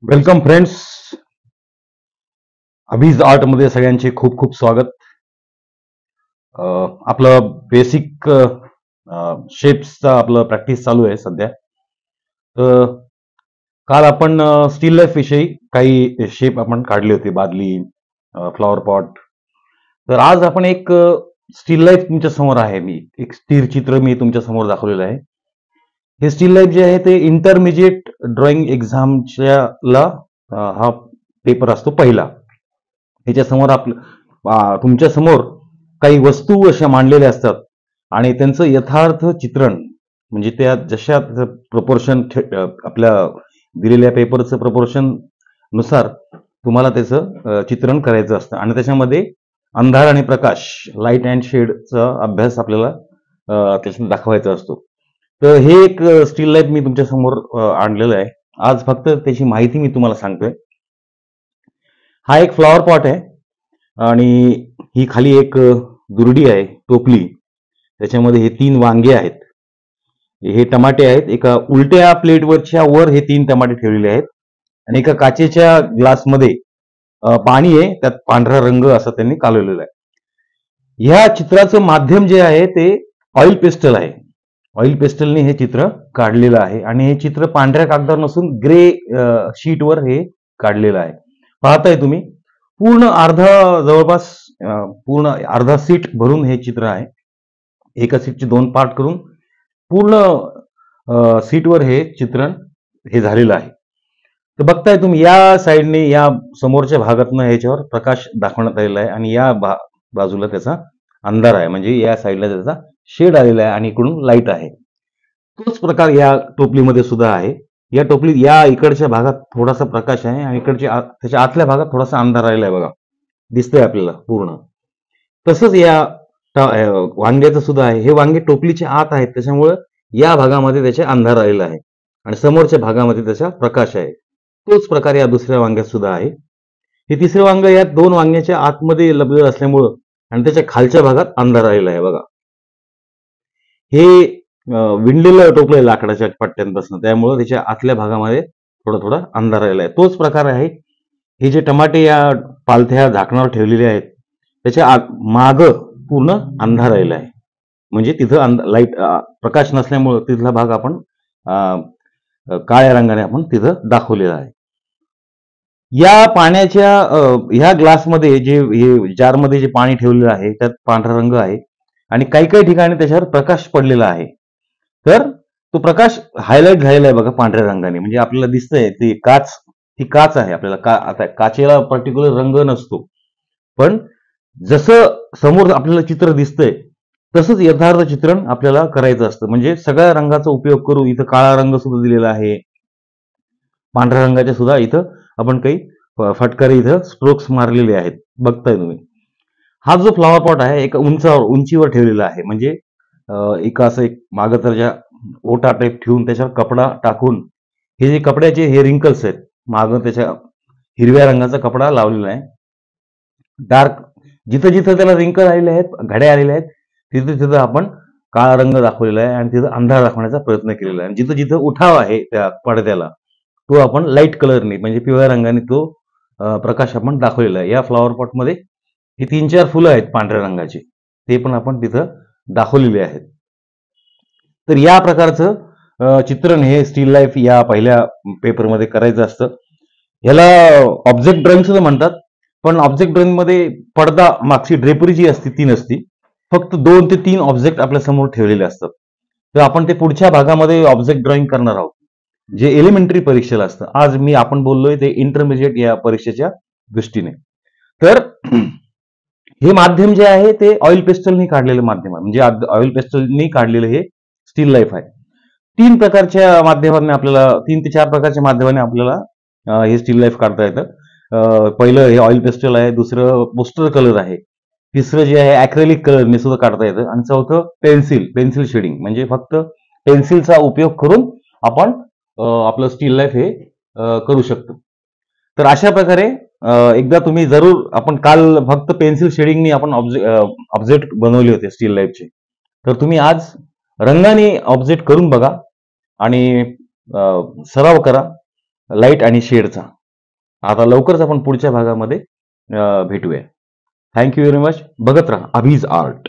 Welcome friends. अभिज art मध्ये सगळ्यांचे खूप खूप स्वागत. आपलं बेसिक शेप्सचा आपलं प्रॅक्टिस चालू आहे सध्या. तर काल आपण स्टील लाईफ विषयी काही शेप आपण काढले होते, बादली, फ्लॉवर पॉट. तर आज आपण एक स्टील लाईफ तुमच्या समोर आहे. मी एक स्थिर चित्र मी तुमच्या समोर दाखवलेलं आहे. हे स्टील लाईफ जे आहे ते इंटरमिजिएट ड्रॉइंग एक्झामच्या हा पेपर असतो पहिला. ह्याच्या समोर तुमच्या समोर काही वस्तू अशा मांडलेल्या असतात आणि त्यांचं यथार्थ चित्रण, म्हणजे त्या जशा प्रपोर्शन आपल्या दिलेल्या पेपरचं प्रपोर्शन नुसार तुम्हाला त्याचं चित्रण करायचं असतं आणि त्याच्यामध्ये अंधार आणि प्रकाश, लाईट अँड शेडचा अभ्यास आपल्याला त्याच्यात दाखवायचा असतो. तर हे एक स्टील लाईफ मी तुमच्या समोर आणलेलं आहे. आज फक्त त्याची माहिती मी तुम्हाला सांगतोय. हा एक फ्लॉवर पॉट आहे आणि ही खाली एक दुरडी आहे, टोपली. त्याच्यामध्ये हे 3 वांगे आहेत, हे टमाटे आहेत. एका उलट्या प्लेटवरच्या वर हे 3 टमाटे ठेवलेले आहेत आणि एका काचेच्या ग्लासमध्ये पाणी आहे, त्यात पांढरा रंग असा त्यांनी कालवलेला आहे. ह्या चित्राचं माध्यम जे आहे ते ऑइल पेस्टल आहे. ऑइल पेस्टलने हे चित्र काढलेलं आहे आणि हे चित्र पांढऱ्या कागदावर नसून ग्रे शीटवर हे काढलेलं आहे. पाहताय तुम्ही, पूर्ण जवळपास पूर्ण अर्धा सीट भरून हे चित्र आहे. एका सीटचे 2 पार्ट करून पूर्ण सीटवर हे चित्रण हे झालेलं आहे. तर बघताय तुम्ही, या साईडने या समोरच्या भागातनं ह्याच्यावर प्रकाश दाखवण्यात आलेला आहे आणि या बाजूला त्याचा अंधार आहे, म्हणजे या साईडला त्याचा शेड आलेला आहे आणि इकडून लाईट आहे. तोच प्रकार या टोपलीमध्ये सुद्धा आहे. या टोपलीत या इकडच्या भागात थोडासा प्रकाश आहे आणि इकडच्या त्याच्या आतल्या भागात थोडासा अंधार आलेला आहे, बघा दिसतंय आपल्याला पूर्ण. तसंच या वांग्याचं सुद्धा आहे. हे वांगे टोपलीच्या आत आहेत, त्याच्यामुळे या भागामध्ये त्याच्या अंधार आलेला आहे आणि समोरच्या भागामध्ये त्याचा प्रकाश आहे. तोच प्रकार या दुसऱ्या वांग्यात सुद्धा आहे. हे तिसरे वांग या 2 वांग्याच्या आतमध्ये लपलेलं असल्यामुळं आणि त्याच्या खालच्या भागात अंधार आलेला आहे, बघा. हे विणलेलं टोपलं लाकडाच्या पट्ट्यांपासून, त्यामुळे त्याच्या आतल्या भागामध्ये थोडा थोडा अंधार आलेला आहे. तोच प्रकार आहे. हे जे टमाटे या पालथ्या झाकणावर ठेवलेले आहेत, त्याच्या माग पूर्ण अंधार आलेला आहे, म्हणजे तिथं लाईट प्रकाश नसल्यामुळे तिथला भाग आपण काळ्या रंगाने आपण तिथं दाखवलेला आहे. या पाण्याच्या ह्या ग्लासमध्ये हे जारमध्ये जे पाणी ठेवलेलं आहे त्यात पांढरा रंग आहे आणि काही काही ठिकाणी त्याच्यावर प्रकाश पडलेला आहे. तर तो प्रकाश हायलाइट झालेला आहे, बघा, पांढऱ्या रंगाने. म्हणजे आपल्याला दिसतंय ती काच आहे. आपल्याला आता काचेला पर्टिक्युलर रंग नसतो, पण जसं समोर आपल्याला चित्र दिसतंय तसंच यथार्थ चित्रण आपल्याला करायचं असतं. म्हणजे सगळ्या रंगाचा उपयोग करून इथं काळा रंग सुद्धा दिलेला आहे, पांढऱ्या रंगाच्या सुद्धा इथं आपण काही फटकारे इथं स्ट्रोक्स मारलेले आहेत, बघताय तुम्ही. हा जो फ्लॉवर पॉट आहे एका उंचीवर ठेवलेला आहे, म्हणजे एका असं एक मागं त्याच्या ओटा टाईप ठेवून त्याच्यावर कपडा टाकून, हे जे कपड्याचे हे रिंकल्स आहेत, मागं त्याच्या हिरव्या रंगाचा कपडा लावलेला आहे. डार्क जिथं जिथं त्याला रिंकल आलेले आहेत, घड्या आलेल्या आहेत, तिथं तिथं आपण काळा रंग दाखवलेला आहे आणि तिथं अंधार दाखवण्याचा प्रयत्न केलेला आहे. आणि जिथं जिथं उठाव आहे त्या पडद्याला, तो आपण लाईट कलरने म्हणजे पिवळ्या रंगाने तो प्रकाश आपण दाखवलेला आहे. या फ्लॉवर पॉटमध्ये ही 3-4 फुलं आहेत पांढऱ्या रंगाची, ते पण आपण तिथं दाखवलेले आहेत. तर या प्रकारचं चित्रण हे स्टील लाईफ या पहिल्या पेपरमध्ये करायचं असतं. ह्याला ऑब्जेक्ट ड्रॉइंग सुद्धा म्हणतात, पण ऑब्जेक्ट ड्रॉइंग मध्ये पडदा मागची ड्रेपरी जी असते ती नसती, फक्त 2 ते 3 ऑब्जेक्ट आपल्या समोर ठेवलेले असतात. तर आपण ते पुढच्या भागामध्ये ऑब्जेक्ट ड्रॉइंग करणार आहोत, जे एलिमेंटरी परीक्षेला असतं. आज आपण बोललोय ते इंटरमिजिएट या परीक्षेच्या दृष्टीने. तर हे माध्यम जे आहे ते ऑइल पेस्टलनी काढलेलं माध्यम आहे, म्हणजे ऑइल पेस्टलनी काढलेलं हे स्टील लाईफ आहे. 3 प्रकारच्या माध्यमाने आपल्याला 3 ते 4 प्रकारच्या माध्यमाने आपल्याला हे स्टील लाईफ काढता येतं. पहिलं हे ऑइल पेस्टल आहे, दुसरं पोस्टर कलर आहे, तिसरं जे आहे ऍक्रेलिक कलरने सुद्धा काढता येतं आणि चौथं पेन्सिल शेडिंग, म्हणजे फक्त पेन्सिलचा उपयोग करून आपण आपलं स्टील लाईफ हे करू शकतो. तर अशा प्रकारे एकदा तुम्ही जरूर, आपण काल फक्त पेन्सिल शेडिंगनी आपण ऑब्जेक्ट बनवले होते स्टील लाईफचे, तर तुम्ही आज रंगाने ऑब्जेक्ट करून बघा आणि सराव करा. लाईट आणि शेडचा. आता लवकरच आपण पुढच्या भागामध्ये भेटूया. Thank you very much. बघत राहा अभिज आर्ट.